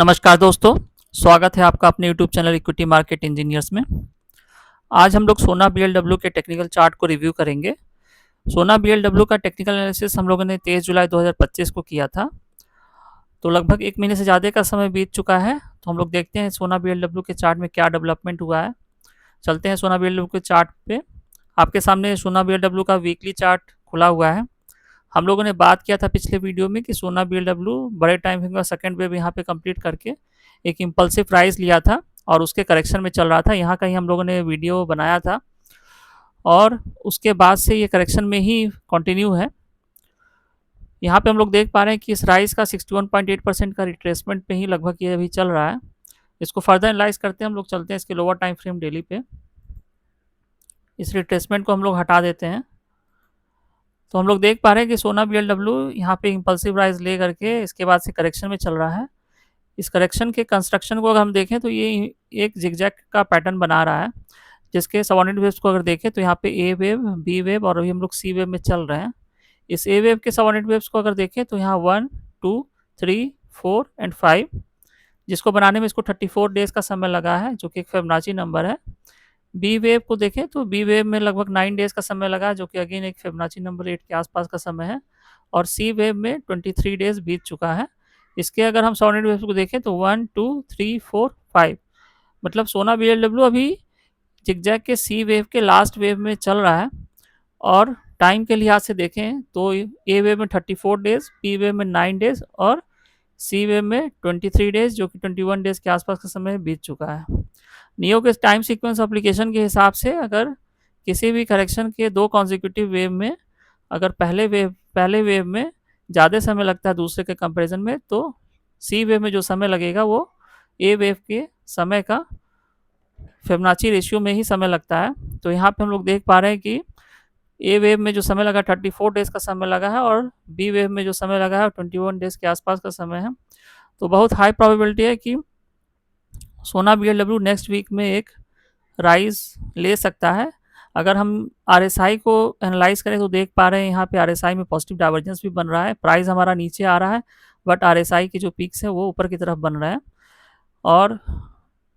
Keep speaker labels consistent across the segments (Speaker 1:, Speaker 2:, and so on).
Speaker 1: नमस्कार दोस्तों, स्वागत है आपका अपने YouTube channel equity market engineers में। आज हम लोग सोना बीएलडब्ल्यू के टेक्निकल चार्ट को रिव्यू करेंगे। सोना बीएलडब्ल्यू का टेक्निकल एनालिसिस हम लोगों ने 23 जुलाई 2025 को किया था, तो लगभग 1 महीने से ज़्यादा का समय बीत चुका है। तो हम लोग देखते हैं सोना बीएलडब्ल्यू के चार्ट में क्या डेवलपमेंट हुआ है। चलते हैं सोना बीएलडब्ल्यू के चार्ट पे। आपके सामने सोना बीएलडब्ल्यू का वीकली चार्ट खुला हुआ है। हम लोगों ने बात किया था पिछले वीडियो में कि सोना बीएलडब्ल्यू बड़े टाइम फ्रेम का सेकंड वेव यहाँ पे कंप्लीट करके एक इम्पल्सिव प्राइस लिया था और उसके करेक्शन में चल रहा था। यहाँ कहीं हम लोगों ने वीडियो बनाया था और उसके बाद से ये करेक्शन में ही कंटिन्यू है। यहाँ पे हम लोग देख पा रहे हैं कि इस राइस का 61.8% का रिट्रेसमेंट पे ही लगभग ये अभी चल रहा है। इसको फर्दर एनालाइज करते हैं। हम लोग चलते हैं इसके लोअर टाइम फ्रेम डेली पे। इस रिट्रेसमेंट को हम लोग हटा देते हैं। तो हम लोग देख पा रहे हैं कि सोना बीएलडब्ल्यू यहाँ पे इम्पल्सिव राइज ले करके इसके बाद से करेक्शन में चल रहा है। इस करेक्शन के कंस्ट्रक्शन को अगर हम देखें तो ये एक जिगजैग का पैटर्न बना रहा है, जिसके सबऑर्डिनेट वेव्स को अगर देखें तो यहाँ पे ए वेव, बी वेव और अभी हम लोग सी वेव में चल रहे हैं। इस ए वेव के सबऑर्डिनेट वेव्स को अगर देखें तो यहाँ 1, 2, 3, 4 एंड 5, जिसको बनाने में इसको 34 डेज का समय लगा है, जो कि एक फिबोनाची नंबर है। बी वेव को देखें तो बी वेव में लगभग 9 डेज का समय लगा, जो कि अगेन एक फिबोनाची नंबर 8 के आसपास का समय है। और सी वेव में 23 डेज बीत चुका है। इसके अगर हम सबऑर्डिनेट वेव्स को देखें तो 1, 2, 3, 4, 5, मतलब सोना बीएलडब्ल्यू अभी जिगजैग के सी वेव के लास्ट वेव में चल रहा है। और टाइम के लिहाज से देखें तो ए वेव में 34 डेज, बी वेव में 9 डेज और सी वेव में 23 डेज, जो कि 21 डेज के आसपास का समय बीत चुका है। नियो के टाइम सीक्वेंस एप्लीकेशन के हिसाब से अगर किसी भी करेक्शन के 2 कॉन्जिक्यूटिव वेव में अगर पहले वेव में ज़्यादा समय लगता है दूसरे के कंपैरिजन में, तो सी वेव में जो समय लगेगा वो ए वेव के समय का फिबोनाची रेशियो में ही समय लगता है। तो यहाँ पे हम लोग देख पा रहे हैं कि ए वेव में जो समय लगा 34 डेज का समय लगा है और बी वेव में जो समय लगा है 21 डेज के आसपास का समय है। तो बहुत हाई प्रोबेबिलिटी है कि सोना बीएलडब्ल्यू नेक्स्ट वीक में एक राइज ले सकता है। अगर हम आरएसआई को एनालाइज करें तो देख पा रहे हैं यहाँ पे आरएसआई में पॉजिटिव डाइवर्जेंस भी बन रहा है। प्राइस हमारा नीचे आ रहा है, बट आरएसआई के जो पीक्स है वो ऊपर की तरफ बन रहे हैं। और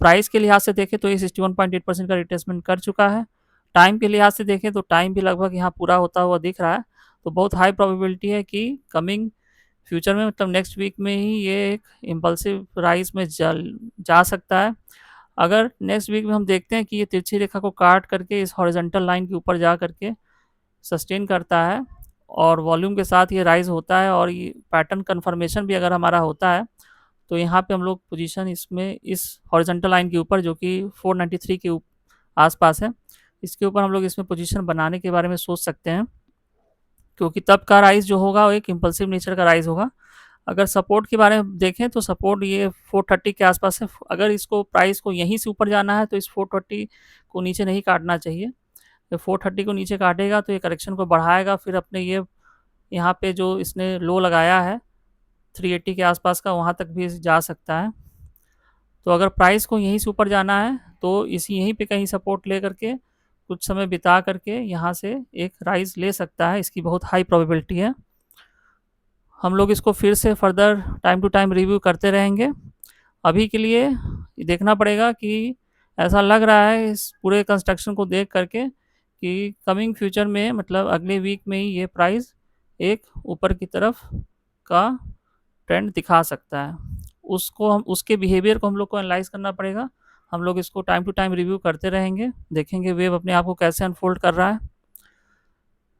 Speaker 1: प्राइस के लिहाज से देखें तो ये 61.8% का रिट्रेसमेंट कर चुका है। टाइम के लिहाज से देखें तो टाइम भी लगभग यहाँ पूरा होता हुआ दिख रहा है। तो बहुत हाई प्रोबेबिलिटी है कि कमिंग फ्यूचर में, मतलब नेक्स्ट वीक में ही ये एक इम्पल्सिव राइज में जा सकता है। अगर नेक्स्ट वीक में हम देखते हैं कि ये तिरछी रेखा को काट करके इस हॉरिजॉन्टल लाइन के ऊपर जा करके सस्टेन करता है और वॉल्यूम के साथ ये राइज होता है और ये पैटर्न कन्फर्मेशन भी अगर हमारा होता है, तो यहाँ पे हम लोग पोजीशन इसमें इस हॉरिजॉन्टल लाइन के ऊपर, जो कि 493 के आसपास है, इसके ऊपर हम लोग इसमें पोजीशन बनाने के बारे में सोच सकते हैं, क्योंकि तब का राइज जो होगा वो एक इम्पल्सिव नेचर का राइज होगा। अगर सपोर्ट के बारे में देखें तो सपोर्ट ये 430 के आसपास है। अगर इसको प्राइस को यहीं से ऊपर जाना है तो इस 430 को नीचे नहीं काटना चाहिए। जब 430 को नीचे काटेगा तो ये करेक्शन को बढ़ाएगा, फिर अपने ये यहाँ पे जो इसने लो लगाया है 380 के आसपास का, वहाँ तक भी जा सकता है। तो अगर प्राइस को यहीं से ऊपर जाना है तो यहीं पे कहीं सपोर्ट ले करके कुछ समय बिता करके यहाँ से एक राइज ले सकता है। इसकी बहुत हाई प्रोबेबिलिटी है। हम लोग इसको फिर से further time to time review करते रहेंगे। अभी के लिए देखना पड़ेगा कि ऐसा लग रहा है इस पूरे कंस्ट्रक्शन को देख करके कि कमिंग फ्यूचर में, मतलब अगले वीक में ही ये प्राइस एक ऊपर की तरफ का ट्रेंड दिखा सकता है। उसके बिहेवियर को हम लोग को एनालाइज करना पड़ेगा। हम लोग इसको टाइम टू टाइम रिव्यू करते रहेंगे, देखेंगे वेव अपने आप को कैसे अनफोल्ड कर रहा है।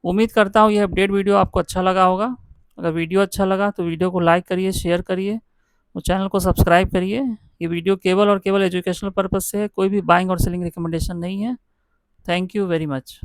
Speaker 1: उम्मीद करता हूँ ये अपडेट वीडियो आपको अच्छा लगा होगा। अगर वीडियो अच्छा लगा तो वीडियो को लाइक करिए, शेयर करिए और चैनल को सब्सक्राइब करिए। ये वीडियो केवल और केवल एजुकेशनल पर्पज़ से है, कोई भी बाइंग और सेलिंग रिकमेंडेशन नहीं है। Thank you very much.